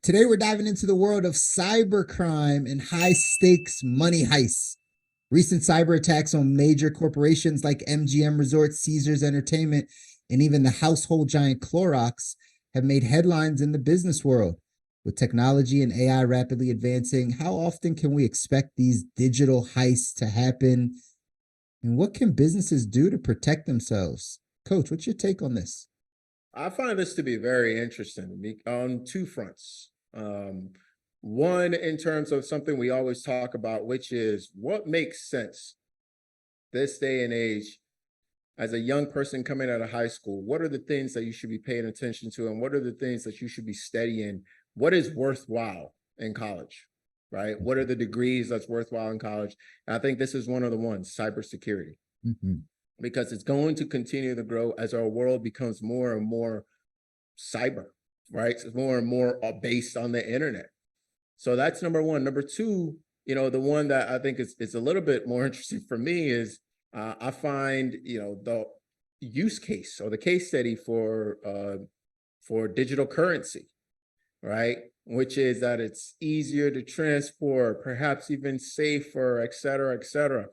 Today we're diving into the world of cybercrime and high stakes money heists. Recent cyber attacks on major corporations like MGM Resorts, Caesars Entertainment, and even the household giant Clorox have made headlines in the business world. With technology and AI rapidly advancing, how often can we expect these digital heists to happen? And what can businesses do to protect themselves? Coach, what's your take on this? I find this to be very interesting on two fronts. One, in terms of something we always talk about, which is what makes sense this day and age as a young person coming out of high school. What are the things that you should be paying attention to, and what are the things that you should be studying? What is worthwhile in college, right? What are the degrees that's worthwhile in college? And I think this is one of the ones, cybersecurity. Mm-hmm. Because it's going to continue to grow as our world becomes more and more cyber, right? It's more and more based on the internet. So that's number one. Number two, the one that I think is a little bit more interesting for me is I find, the use case or the case study for digital currency, right? Which is that it's easier to transport, perhaps even safer, et cetera, et cetera.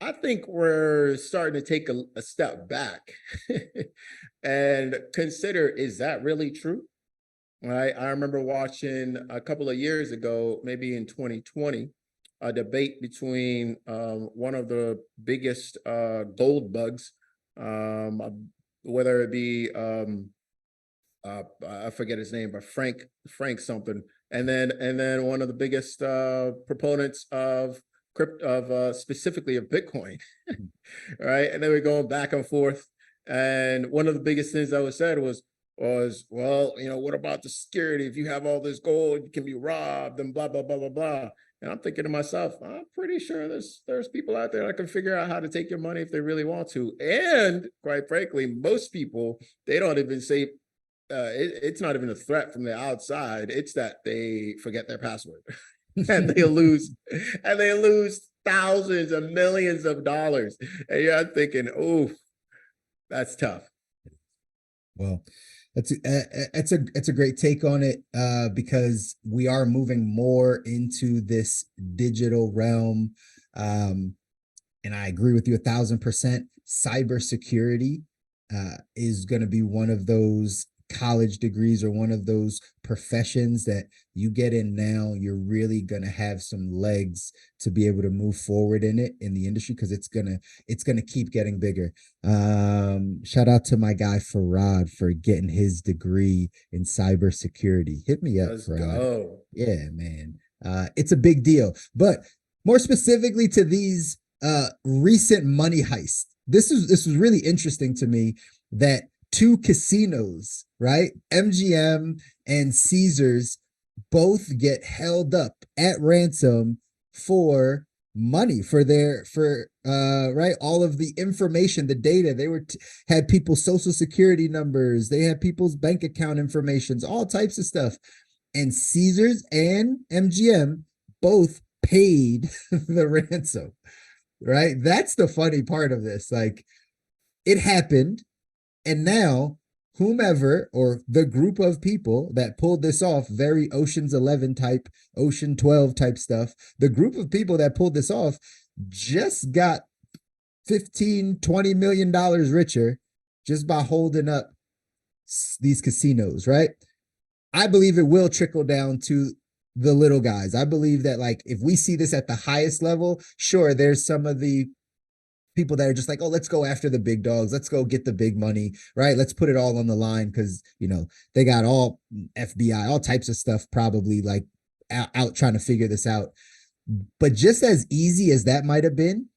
I think we're starting to take a step back and consider, is that really true? Right. I remember watching a couple of years ago, maybe in 2020, a debate between one of the biggest gold bugs, whether it be, I forget his name, but Frank something, and then one of the biggest proponents of specifically of Bitcoin, right? And they were going back and forth. And one of the biggest things that was said was, well, what about the security? If you have all this gold, you can be robbed and blah, blah, blah, blah, blah. And I'm thinking to myself, I'm pretty sure there's people out there that can figure out how to take your money if they really want to. And quite frankly, most people, they don't even say, it's not even a threat from the outside. It's that they forget their password. and they lose thousands of millions of dollars. And you're thinking, oh, that's tough. Well, it's a great take on it because we are moving more into this digital realm. And I agree with you 1,000%. Cybersecurity is going to be one of those college degrees or one of those professions that you get in now, you're really going to have some legs to be able to move forward in the industry, because it's gonna keep getting bigger. Shout out to my guy Farad for getting his degree in cybersecurity. Hit me up. Let's go. Yeah, man. It's a big deal. But more specifically to these recent money heists, this was really interesting to me that two casinos, right? MGM and Caesars both get held up at ransom for money for right, all of the information, the data. They had people's social security numbers, they had people's bank account informations, all types of stuff. And Caesars and MGM both paid the ransom, right? That's the funny part of this. Like, it happened. And now, whomever or the group of people that pulled this off, very Ocean's 11 type, Ocean 12 type stuff, the group of people that pulled this off just got $15-20 million richer just by holding up these casinos, right? I believe it will trickle down to the little guys. I believe that, like, if we see this at the highest level, sure, there's some of the people that are just like, oh, let's go after the big dogs. Let's go get the big money, right? Let's put it all on the line because, they got all FBI, all types of stuff probably like out trying to figure this out. But just as easy as that might have been,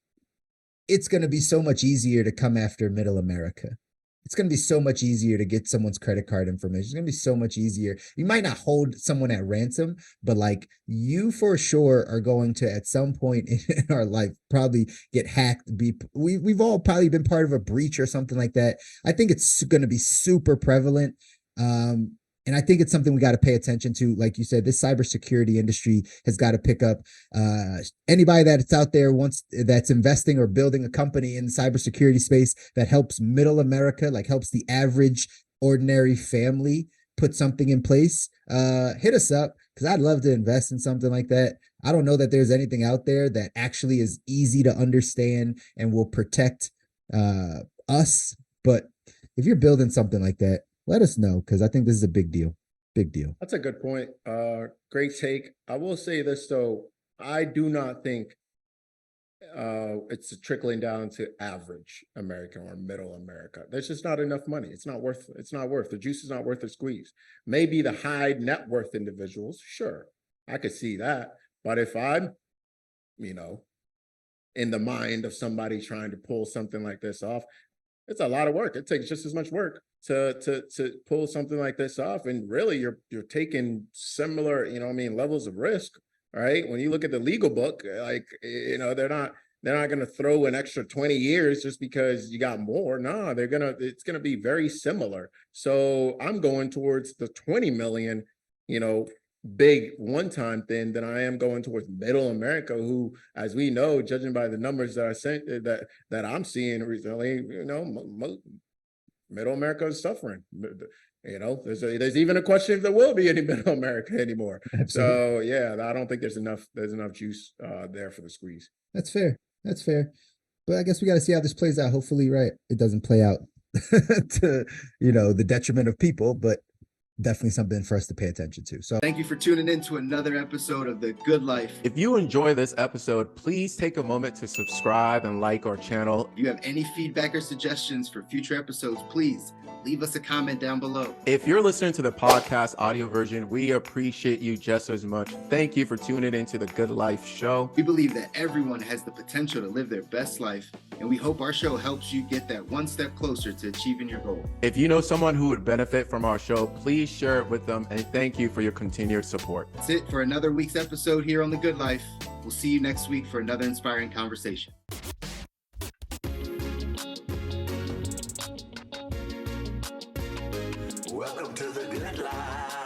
it's going to be so much easier to come after middle America. It's going to be so much easier to get someone's credit card information. It's going to be so much easier. You might not hold someone at ransom, but like, you for sure are going to, at some point in our life, probably get hacked. We've all probably been part of a breach or something like that. I think it's going to be super prevalent. And I think it's something we got to pay attention to. Like you said, this cybersecurity industry has got to pick up. Anybody that's out there that's investing or building a company in the cybersecurity space that helps middle America, like helps the average ordinary family, put something in place, hit us up, because I'd love to invest in something like that. I don't know that there's anything out there that actually is easy to understand and will protect us. But if you're building something like that, let us know, because I think this is a big deal. Big deal. That's a good point. Great take. I will say this though, I do not think it's trickling down to average American or middle America. There's just not enough money. It's not worth the juice is not worth the squeeze. Maybe the high net worth individuals, sure, I could see that. But if I'm, in the mind of somebody trying to pull something like this off, it's a lot of work. It takes just as much work to pull something like this off. And really you're taking similar, levels of risk. Right. When you look at the legal book, like, they're not going to throw an extra 20 years just because you got more. No, it's going to be very similar. So I'm going towards the 20 million, big one-time thing than I am going towards middle America, who, as we know, judging by the numbers that I sent that I'm seeing recently, middle America is suffering. There's even a question if there will be any middle America anymore. Absolutely. So yeah, I don't think there's enough juice there for the squeeze. That's fair. But I guess we got to see how this plays out. Hopefully, right, it doesn't play out to the detriment of people, but definitely something for us to pay attention to. So thank you for tuning in to another episode of The Good Life. If you enjoy this episode, please take a moment to subscribe and like our channel. If you have any feedback or suggestions for future episodes, please leave us a comment down below. If you're listening to the podcast audio version, we appreciate you just as much. Thank you for tuning into The Good Life show. We believe that everyone has the potential to live their best life, and we hope our show helps you get that one step closer to achieving your goal. If you know someone who would benefit from our show, please share it with them, and thank you for your continued support. That's it for another week's episode here on The Good Life. We'll see you next week for another inspiring conversation. Welcome to The Good Life.